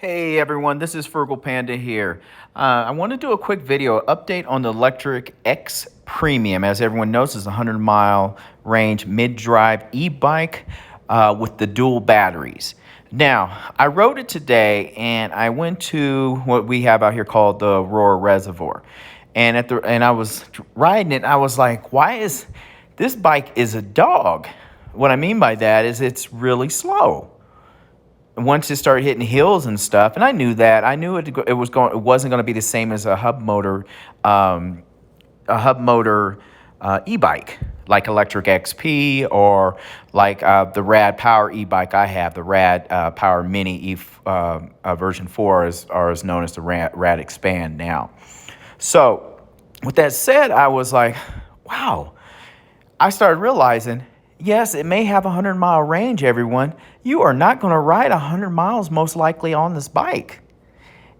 Hey everyone, this is Frugal Panda here. I want to do a quick video update on the Lectric XPremium. As everyone knows, it's a 100-mile range mid-drive e-bike with the dual batteries. Now, I rode it today and I went to what we have out here called the Aurora Reservoir. And I was riding it, I was like, why is this bike is a dog? What I mean by that is it's really slow. Once it started hitting hills and stuff, and I knew that. I knew it wasn't going to be the same as a hub motor e-bike like Lectric XP or like the Rad Power Ebike I have, the Rad Power Mini version 4 is known as the Rad Expand now. So with that said, I was like, wow. I started realizing, yes, it may have a 100-mile range, everyone. You are not going to ride 100 miles most likely on this bike.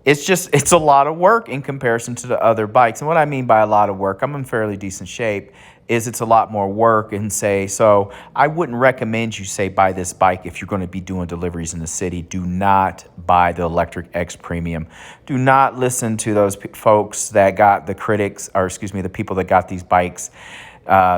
It's a lot of work in comparison to the other bikes. And what I mean by a lot of work, I'm in fairly decent shape, is it's a lot more work so I wouldn't recommend you buy this bike if you're going to be doing deliveries in the city. Do not buy the Lectric XPremium. Do not listen to those folks that got the people that got these bikes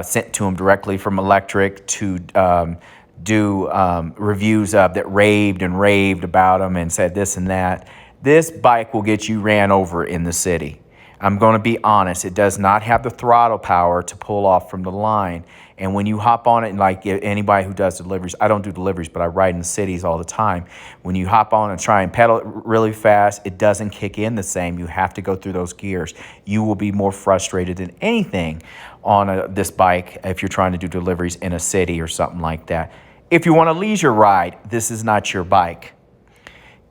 sent to them directly from Lectric to do reviews of that raved about them and said this and that. This bike will get you ran over in the city. I'm going to be honest, it does not have the throttle power to pull off from the line. And when you hop on it, and like anybody who does deliveries, I don't do deliveries, but I ride in the cities all the time. When you hop on and try and pedal it really fast, it doesn't kick in the same. You have to go through those gears. You will be more frustrated than anything on this bike if you're trying to do deliveries in a city or something like that. If you want a leisure ride, this is not your bike.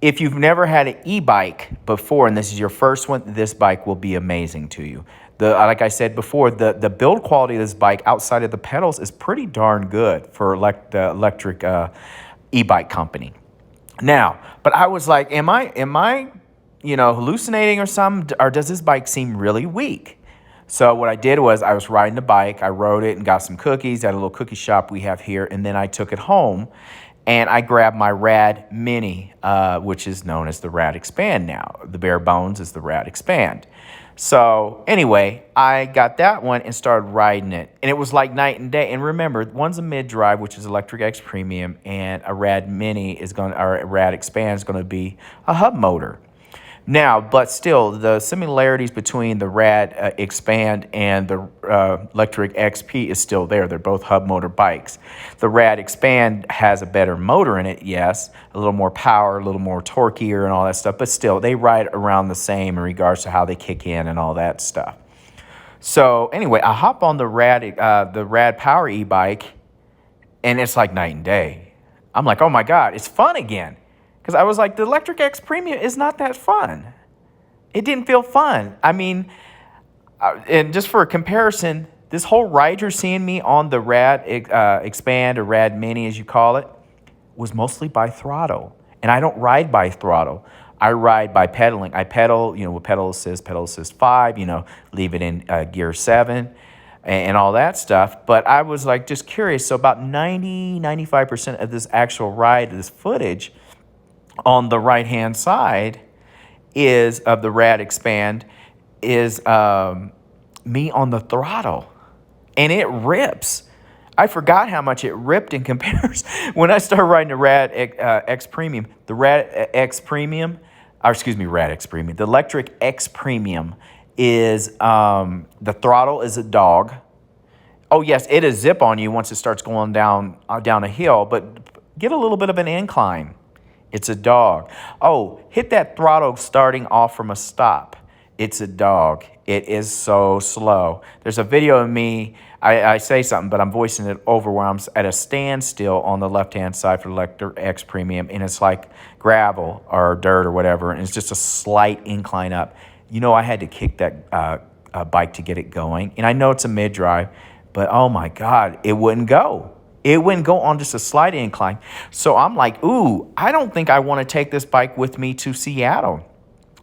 If you've never had an e-bike before and this is your first one, this bike will be amazing to you. Like I said before, the build quality of this bike outside of the pedals is pretty darn good for the Lectric e-bike company. Now, but I was like, am I hallucinating or something, or does this bike seem really weak? So what I did was I was riding the bike, I rode it and got some cookies at a little cookie shop we have here, and then I took it home and I grabbed my Rad Mini, which is known as the Rad Expand now. The bare bones is the Rad Expand. So anyway, I got that one and started riding it. And it was like night and day. And remember, one's a mid-drive, which is Lectric XPremium, and a Rad Mini or a Rad Expand is going to be a hub motor. Now, but still, the similarities between the Rad Expand and the Lectric XP is still there. They're both hub motor bikes. The Rad Expand has a better motor in it, yes, a little more power, a little more torqueier and all that stuff, but still, they ride around the same in regards to how they kick in and all that stuff. So anyway, I hop on the Rad Power Ebike, and it's like night and day. I'm like, oh my God, it's fun again. Because I was like, the Lectric XPremium is not that fun. It didn't feel fun. I mean, and just for a comparison, this whole ride you're seeing me on the Rad Expand or Rad Mini, as you call it, was mostly by throttle. And I don't ride by throttle. I ride by pedaling. I pedal, with pedal assist 5, leave it in gear 7 and all that stuff. But I was like just curious. So about 95% of this actual ride, this footage, on the right-hand side of the Rad Expand is me on the throttle, and it rips. I forgot how much it ripped in comparison when I started riding the Rad XPremium. The Rad XPremium, the Lectric XPremium is the throttle is a dog. Oh yes, it is zip on you once it starts going down a hill, but get a little bit of an incline. It's a dog. Oh, hit that throttle starting off from a stop. It's a dog. It is so slow. There's a video of me, I say something, but I'm voicing it over where I'm at a standstill on the left-hand side for the Lectric XPremium, and it's like gravel or dirt or whatever, and it's just a slight incline up. I had to kick that bike to get it going, and I know it's a mid-drive, but oh my God, it wouldn't go. It wouldn't go on just a slight incline. So I'm like, ooh, I don't think I want to take this bike with me to Seattle.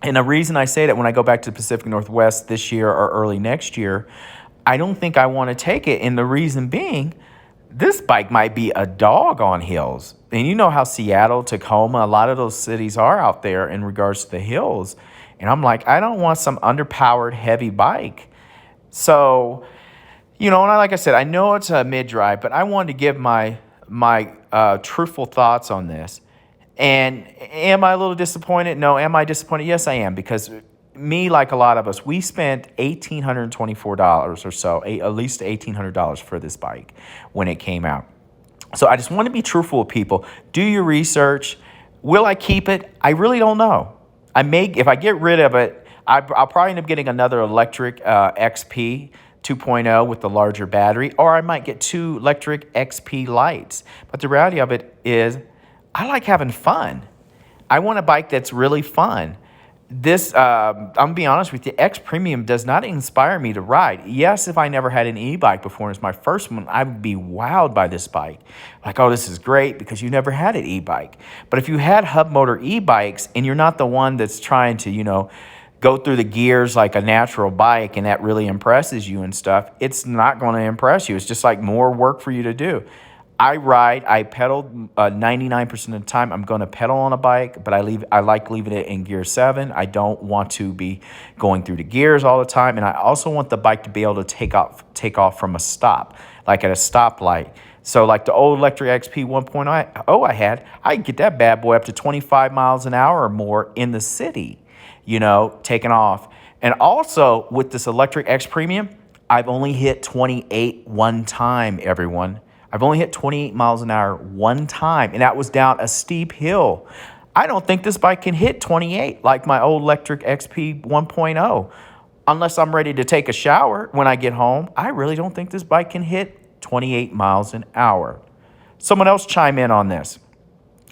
And the reason I say that when I go back to the Pacific Northwest this year or early next year, I don't think I want to take it. And the reason being, this bike might be a dog on hills. and you know how Seattle, Tacoma, a lot of those cities are out there in regards to the hills. And I'm like, I don't want some underpowered heavy bike. So, and like I said, I know it's a mid-drive, but I wanted to give my truthful thoughts on this. And am I a little disappointed? No. Am I disappointed? Yes, I am, because me, like a lot of us, we spent $1,824 or so, at least $1,800 for this bike when it came out. So I just want to be truthful with people. Do your research. Will I keep it? I really don't know. If I get rid of it, I'll probably end up getting another Lectric XP 2.0 with the larger battery, or I might get 2 Lectric XP lights. But the reality of it is, I like having fun. I want a bike that's really fun. This, I'm gonna be honest with you, XPremium does not inspire me to ride. Yes, if I never had an e-bike before and it's my first one, I would be wowed by this bike. Like, oh, this is great, because you never had an e-bike. But if you had hub motor e-bikes and you're not the one that's trying to, go through the gears like a natural bike, and that really impresses you and stuff, it's not going to impress you. It's just like more work for you to do. I pedal 99% of the time. I'm going to pedal on a bike, but I like leaving it in gear 7. I don't want to be going through the gears all the time, and I also want the bike to be able to take off from a stop, like at a stoplight. So like the old Lectric XP 1.0 I had, I could get that bad boy up to 25 miles an hour or more in the city, taking off. And also with this Lectric XPremium, I've only hit 28 one time, everyone. I've only hit 28 miles an hour one time, and that was down a steep hill. I don't think this bike can hit 28 like my old Lectric XP 1.0. Unless I'm ready to take a shower when I get home, I really don't think this bike can hit 28 miles an hour. Someone else chime in on this.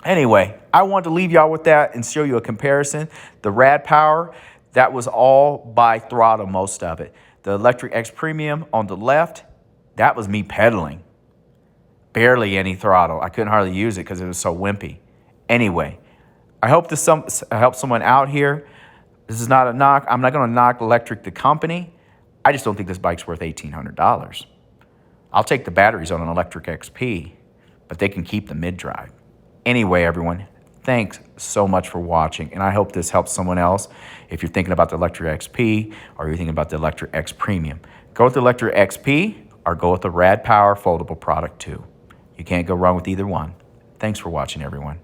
Anyway, I wanted to leave y'all with that and show you a comparison. The Rad Power, that was all by throttle, most of it. The Lectric XPremium on the left, that was me pedaling. Barely any throttle. I couldn't hardly use it because it was so wimpy. Anyway, I hope this helps someone out here. This is not a knock. I'm not going to knock Lectric the company. I just don't think this bike's worth $1,800. I'll take the batteries on an Lectric XP, but they can keep the mid-drive. Anyway, everyone, thanks so much for watching, and I hope this helps someone else. If you're thinking about the Lectric XP or you're thinking about the Lectric XPremium, go with the Lectric XP or go with the Rad Power foldable product 2. You can't go wrong with either one. Thanks for watching, everyone.